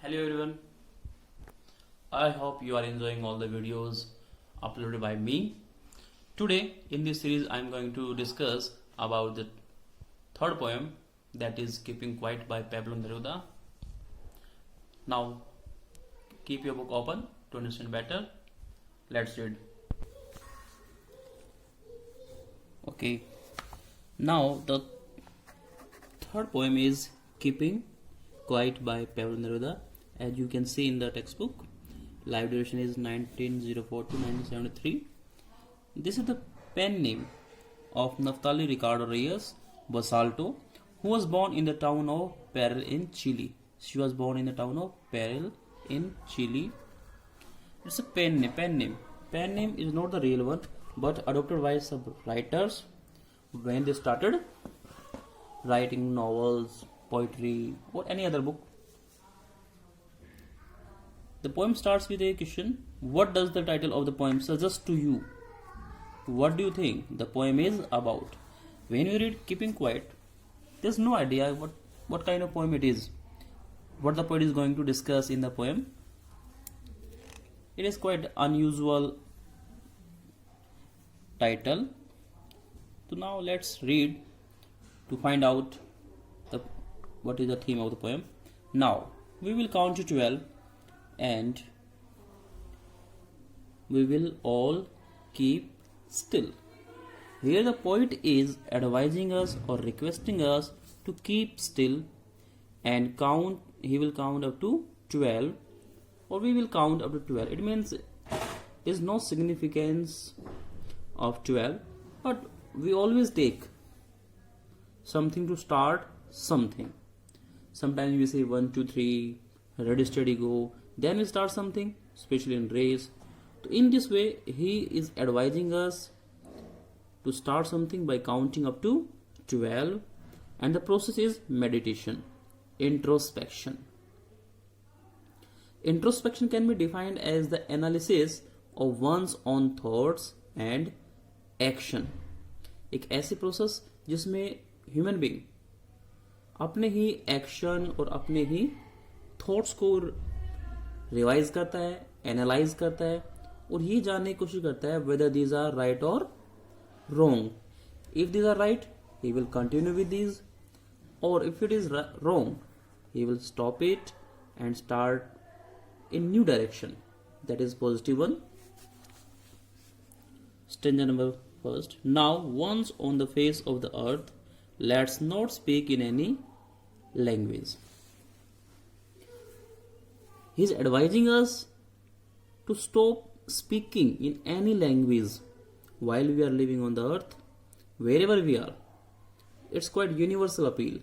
Hello everyone, I hope you are enjoying all the videos uploaded by me. Today in this series I am going to discuss about the third poem, that is Keeping Quiet by Pablo Neruda. Now keep your book open to understand better. Let's read. Okay, now the third poem is Keeping Quiet by Pawan Neruda. As you can see in the textbook, live duration is 1904 to 1973. This is the pen name of Naftali Ricardo Reyes Basalto, who was born in the town of Perel in Chile. She was born in the town of Perel in Chile. It's a pen name. Pen name is not the real one, but adopted by some writers when they started writing novels, poetry, or any other book. The poem starts with a question: what does the title of the poem suggest to you? What do you think the poem is about? When you read Keeping Quiet, there's no idea what kind of poem it is, what the poet is going to discuss in the poem. It is quite unusual title. So now let's read to find out what is the theme of the poem. Now we will count to 12 and we will all keep still. Here the poet is advising us or requesting us to keep still and count. He will count up to 12, or we will count up to 12. It means there is no significance of 12, but we always take something to start something. Sometimes we say 1, 2, 3, ready, steady, go. Then we start something, especially in race. So in this way, he is advising us to start something by counting up to 12. And the process is meditation, introspection. Introspection can be defined as the analysis of one's own thoughts and action. एक ऐसी process जिसमें human being अपने ही action और अपने ही thoughts को revise करता है, analyse करता है और ये जानने की कोशिश करता है whether these are right or wrong. If these are right he will continue with these, or if it is wrong he will stop it and start in new direction, that is positive one. Stanza number first. Now once on the face of the earth, let's not speak in any language. He is advising us to stop speaking in any language while we are living on the earth, wherever we are. It's quite universal appeal.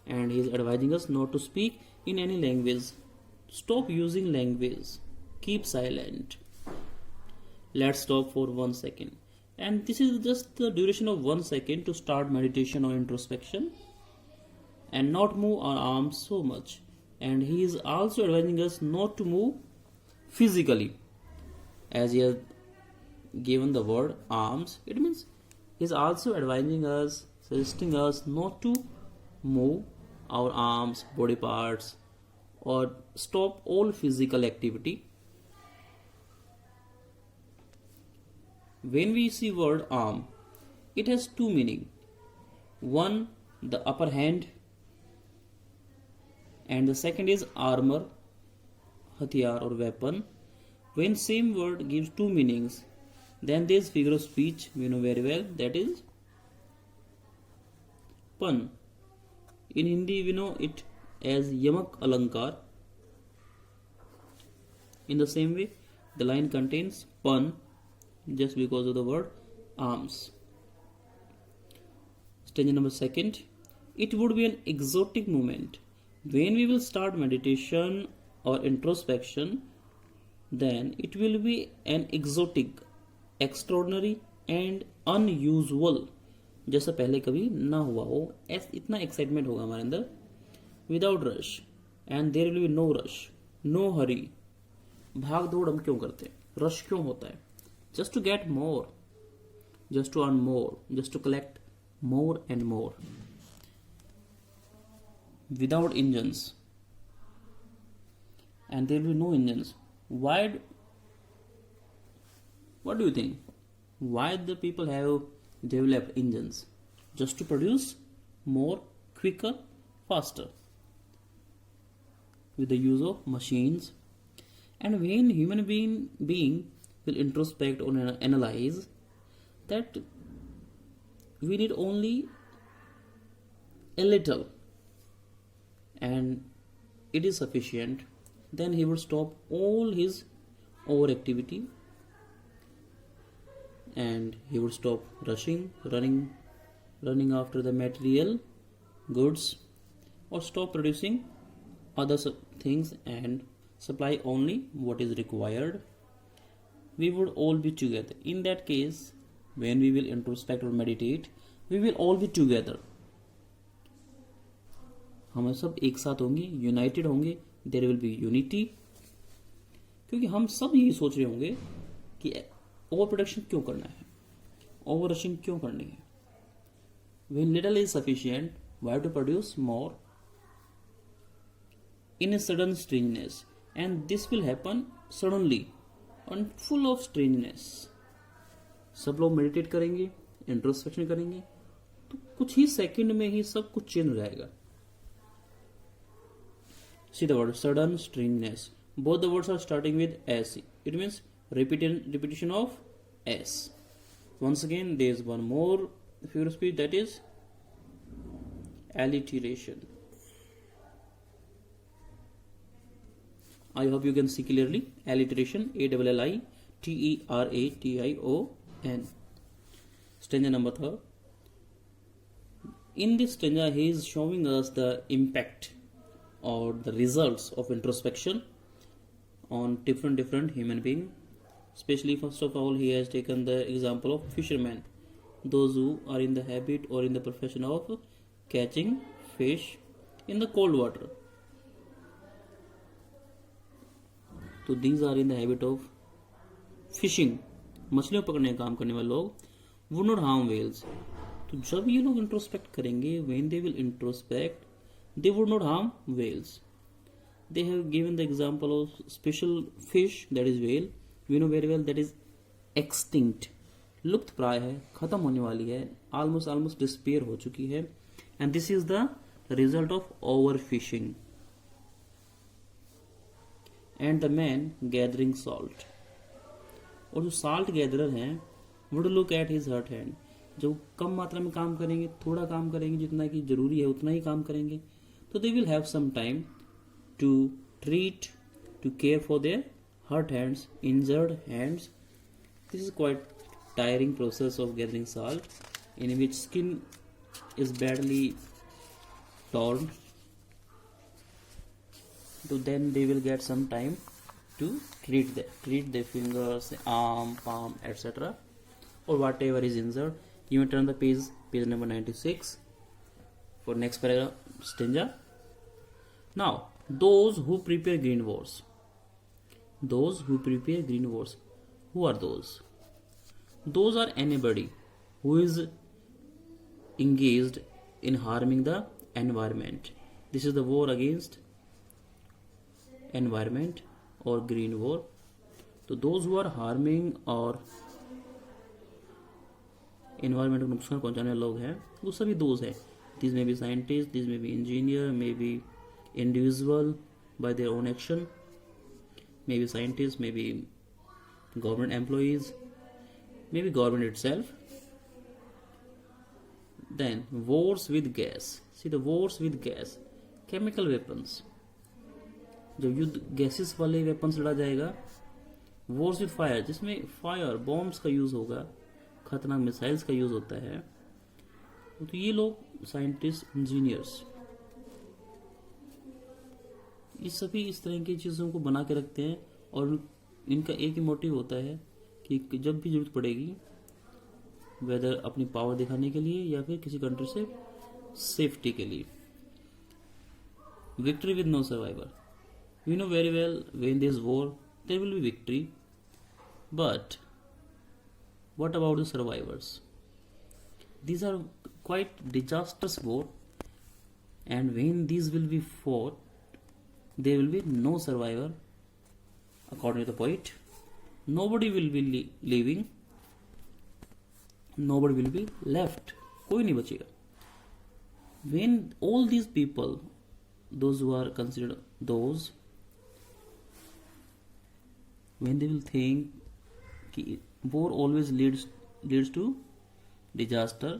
And he is advising us not to speak in any language. Stop using language. Keep silent. Let's stop for 1 second. And this is just the duration of 1 second to start meditation or introspection. And not move our arms so much. And he is also advising us not to move physically. As he has given the word arms, it means he is also advising us, suggesting us not to move our arms, body parts, or stop all physical activity. When we see word arm, it has two meaning. One, the upper hand, and the second is armor, hathiyar or weapon. When same word gives two meanings, then there is figure of speech we know very well, that is pun. In Hindi we know it as yamak alankar. In the same way, the line contains pun just because of the word arms. Stanza number second. It would be an exotic moment when we will start meditation or introspection. Then it will be an exotic, extraordinary and unusual, जैसा पहले कभी ना हुआ हो. इतना excitement होगा हमारे अंदर. Without rush, and there will be no rush, no hurry. भाग दौड़ हम क्यों करते हैं, रश क्यों होता है? Just to get more, just to earn more, just to collect more and more. without engines, and there will be no engines. What do you think? Why the people have developed engines? Just to produce more, quicker, faster, with the use of machines. And when human being will introspect or analyze that we need only a little and it is sufficient, then he will stop all his overactivity and he would stop running after the material goods, or stop producing other things and supply only what is required. We would all be together. In that case, when we will introspect or meditate, we will all be together. हम सब एक साथ होंगे, United होंगे, there will B unity. क्योंकि हम सब यही सोच रहे होंगे कि ओवर प्रोडक्शन क्यों करना है, ओवर रशिंग क्यों करनी है. When little is sufficient, why to produce more in a sudden strangeness, and this will happen suddenly and full of strangeness. सब लोग मेडिटेट करेंगे, इंट्रोस्पेक्शन करेंगे, तो कुछ ही सेकंड में ही सब कुछ चेंज हो जाएगा. See the word sudden strangeness. Both the words are starting with S. It means repetition of S. Once again, there is one more figure of speech, that is alliteration. I hope you can see clearly. Alliteration, ALLITERATION. Stanza number 3. In this stanza, he is showing us the impact or the results of introspection on different human beings. Especially, first of all, he has taken the example of fishermen, those who are in the habit or in the profession of catching fish in the cold water. So these are in the habit of fishing. मछलियों पकड़ने का काम करने वाले लोग would not harm whales. तो जब ये लोग इंट्रोस्पेक्ट करेंगे, when they will introspect, they would not harm whales. They have given the example of special fish, that is whale. We know very well that is extinct, लुप्त प्राय है, खत्म होने वाली है, almost डिस्पेयर हो चुकी है. And this is the result of overfishing. And the man gathering salt. और जो साल्ट गैदरर हैं, would look at his hurt hand. जो कम मात्रा में काम करेंगे, थोड़ा काम करेंगे, जितना कि जरूरी है उतना ही काम करेंगे, तो they will have some time to treat, to care for their hurt hands, injured hands. This is quite tiring process of gathering salt, in which skin is badly torn. So then they will get some time to treat their fingers, arm, palm, etc., or whatever is injured. You may turn the page number 96 for next paragraph stanza. Now, those who prepare green wars. Those who prepare green wars. Who are those? Those are anybody who is engaged in harming the environment. This is the war against environment or green war. So those who are harming or environment को नुकसान पहुंचाने लोग हैं, वो सभी दोस्त हैं. These may be scientists, these may be engineer, maybe individual by their own action, maybe scientists, maybe government employees, maybe government itself. Then wars with gas. See the wars with gas, chemical weapons. जब युद्ध gases वाले weapons लड़ा जाएगा, Wars with fire, जिसमें fire bombs का use होगा, खतरनाक missiles का यूज होता है. तो ये लोग साइंटिस्ट, इंजीनियर्स, ये सभी इस तरह की चीज़ों को बना के रखते हैं, और इनका एक ही मोटिव होता है कि जब भी जरूरत पड़ेगी, वेदर अपनी पावर दिखाने के लिए या फिर किसी कंट्री से सेफ्टी के लिए. Victory with no survivor. We know very well when there is war, there will be victory. But what about the survivors? These are quite disastrous war, and when these will be fought, there will be no survivor. According to the poet, nobody will be leaving, nobody will be left, कोई नहीं बचेगा. When all these people, those who are considered those, when they will think कि war always leads to disaster,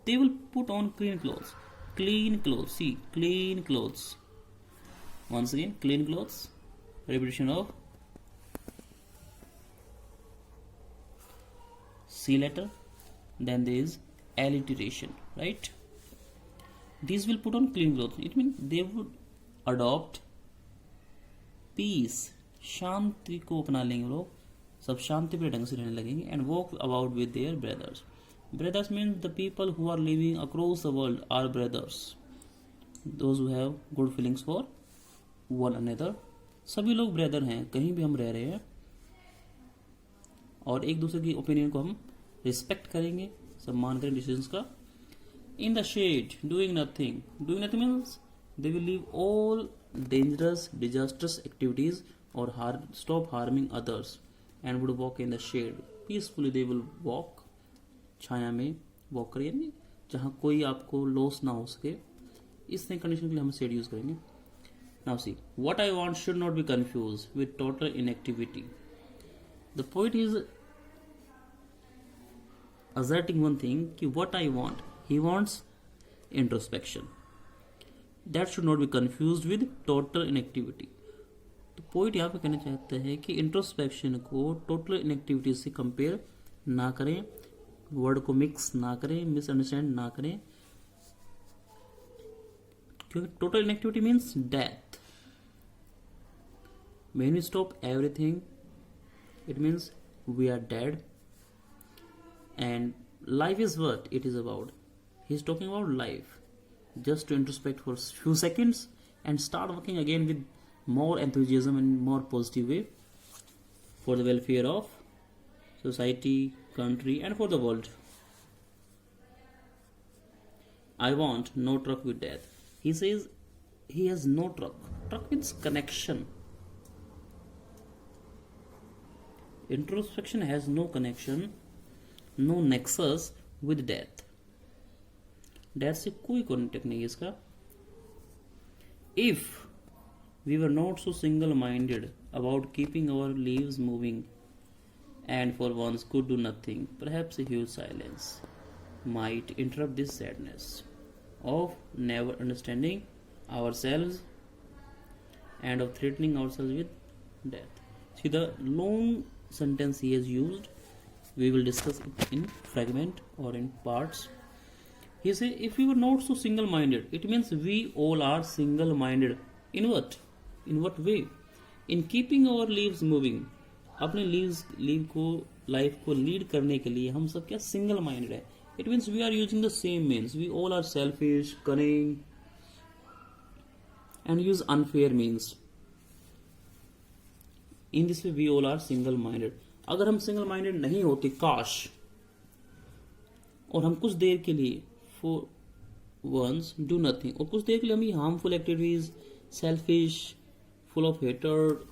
they will put on clean clothes. See, clean clothes. Once again, clean clothes. Repetition of C letter. Then there is alliteration, right? These will put on clean clothes. It means they would adopt peace. शांति को अपना लेंगे लोग, सब शांति प्रिय ढंग से रहने लगेंगे. And walk about with their brothers. Brothers means the people who are living across the world are brothers. Those who have good feelings for one another. सभी लोग ब्रदर हैं, कहीं भी हम रह रहे हैं, और एक दूसरे की ओपिनियन को हम रिस्पेक्ट करेंगे, सम्मान करेंगे डिसीजंस का. In the shade, doing nothing. Doing nothing means they will leave all dangerous, disastrous activities or stop harming others and would walk in the shade. Peacefully they will walk. छाया में walk करिए, जहाँ कोई आपको loss ना हो सके. इस condition के लिए हम शेड यूज करेंगे. Now see, what I want should not be confused with total inactivity. The poet is asserting one thing कि what I want, he wants introspection. That should not be confused with total inactivity. तो poet यहाँ पे कहना चाहता है कि introspection को total inactivity से कंपेयर ना करें, वर्ड को मिक्स ना करें, मिसअंडरस्टैंड ना करें, क्योंकि total inactivity means death. When we stop everything, it means we are dead. And life is what it is about. He's talking about life. Just to introspect for a few seconds and start working again with more enthusiasm and more positive way for the welfare of society, country, and for the world. I want no truck with death. He says he has no truck. Truck means connection. Introspection has no connection, no nexus with death. Death से कोई contact नहीं है इसका. If we were not so single-minded about keeping our lives moving and for once could do nothing, perhaps a huge silence might interrupt this sadness of never understanding ourselves and of threatening ourselves with death. See the long sentence he has used, we will discuss it in fragment or in parts. He says, if we were not so single-minded, it means we all are single-minded. In what? In what way? In keeping our lives moving. अपने life को lead करने के लिए हम सब क्या single-minded है. It means we are using the same means. We all are selfish, cunning, and use unfair means. In this way, we all are single-minded. अगर हम single-minded नहीं होते, काश, और हम कुछ देर के लिए for once do nothing, और कुछ देर के लिए हम ये harmful activities, selfish, full of hatred,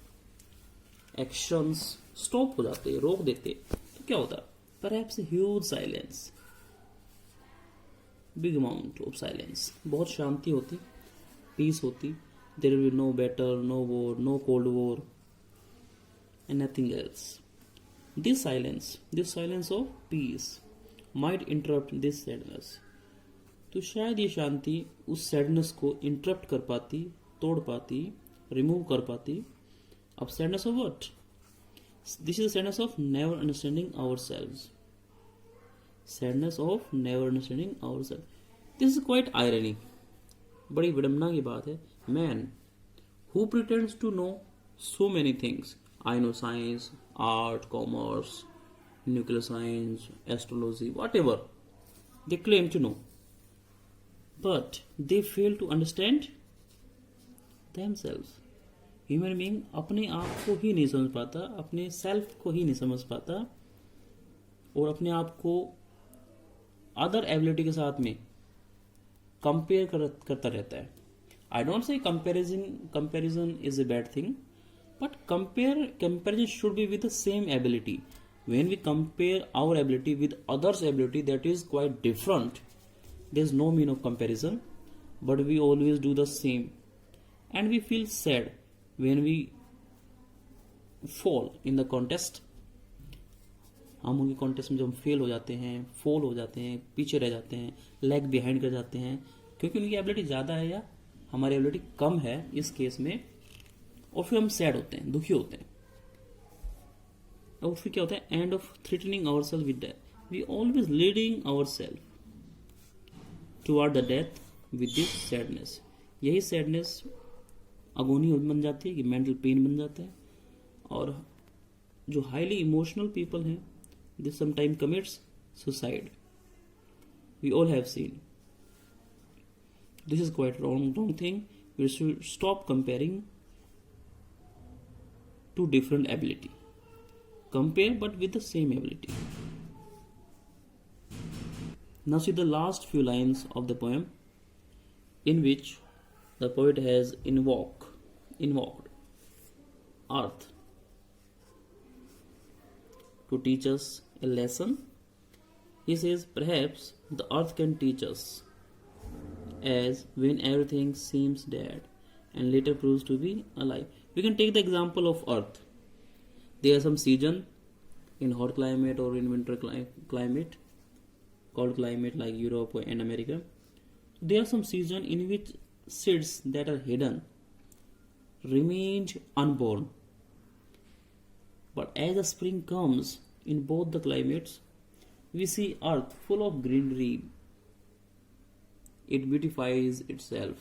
actions stop हो जाते, रोक देते, तो क्या होता? Perhaps a huge silence, big amount of silence, बहुत शांति होती, peace होती. There will be no battle, no war, no cold war, and nothing else. This silence of peace might interrupt this sadness. तो शायद ये शांति उस सैडनेस को interrupt कर पाती, तोड़ पाती, रिमूव कर पाती. अब sadness of what? This is sadness of never understanding ourselves. Sadness of never understanding ourselves. This is quite irony. बड़ी विडंबना की बात है. Man who pretends to know so many things. I know science, art, commerce, nuclear science, astrology, whatever they claim to know. But they fail to understand themselves. Human being अपने आप को ही नहीं समझ पाता, अपने सेल्फ को ही नहीं समझ पाता, और अपने आप को अदर एबिलिटी के साथ में कंपेयर करता रहता है. I don't say comparison is a bad thing, but comparison should be with the same ability. When we compare our ability with others' ability that is quite different, there's no mean of comparison, but we always do the same, and we feel sad when we fall in the contest. हम उनके contest में जब fail हो जाते हैं, fall हो जाते हैं, पीछे रह जाते हैं, लैग बिहाइंड कर जाते हैं, क्योंकि उनकी एबिलिटी ज़्यादा है या हमारी एबिलिटी कम है इस केस में, और फिर हम सैड होते हैं, दुखी होते हैं. और फिर क्या होता है, end of threatening our self with death. We always leading our self toward the death with this sadness. यही सैडनेस अगोनी बन जाती है, कि मेंटल पेन बन जाता है. और जो हाईली इमोशनल पीपल हैं, they sometimes commits suicide. We all have seen. This is quite wrong thing. We should stop comparing two different ability. Compare but with the same ability. Now see the last few lines of the poem, in which the poet has invoked earth to teach us a lesson. He says, perhaps the earth can teach us, as when everything seems dead and later proves to be alive. We can take the example of earth. There are some season in hot climate or in winter climate, cold climate like Europe and America. There are some season in which seeds that are hidden remain unborn. But as the spring comes in both the climates, we see earth full of greenery. It beautifies itself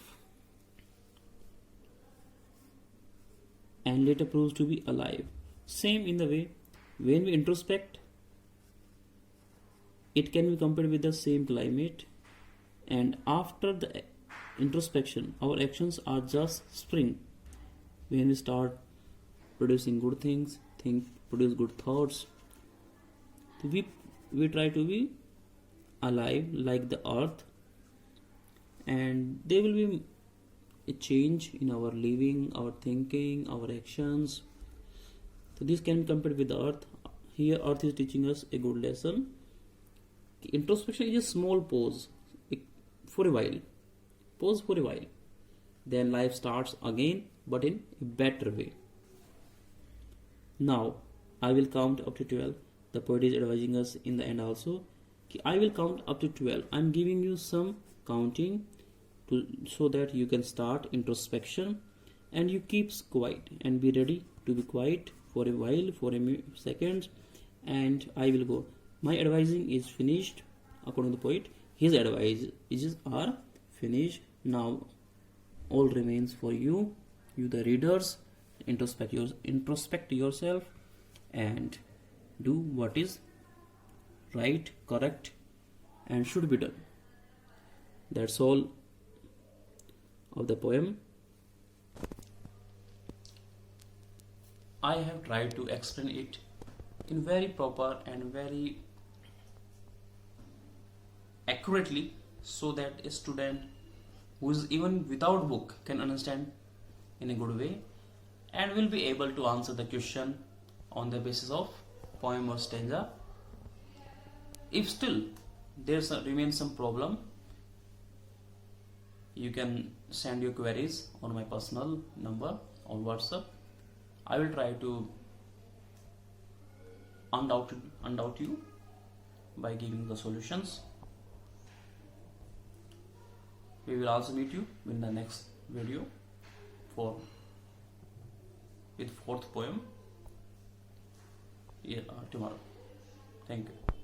and later proves to be alive. Same in the way, when we introspect, it can be compared with the same climate, and after the introspection, our actions are just spring. When we start producing good things, produce good thoughts, we try to be alive like the earth, and there will be a change in our living, our thinking, our actions. So this can be compared with the earth. Here earth is teaching us a good lesson. Introspection is a small pause for a while. Pause for a while. Then life starts again, but in a better way. Now I will count up to 12. The poet is advising us in the end also. I will count up to 12. I am giving you some counting so that you can start introspection, and you keep quiet and be ready to be quiet for a while, for a second, and I will go. My advising is finished according to the poet. His advices are finished. Now all remains for you the readers. Introspect yourself and do what is right, correct, and should be done. That's all of the poem. I have tried to explain it in very proper and very accurately, so that a student who is even without book can understand in a good way, and will be able to answer the question on the basis of poem or stanza. If still there remains some problem, you can send your queries on my personal number on WhatsApp. I will try to undoubt you by giving the solutions. We will also meet you in the next video with fourth poem tomorrow. Thank you.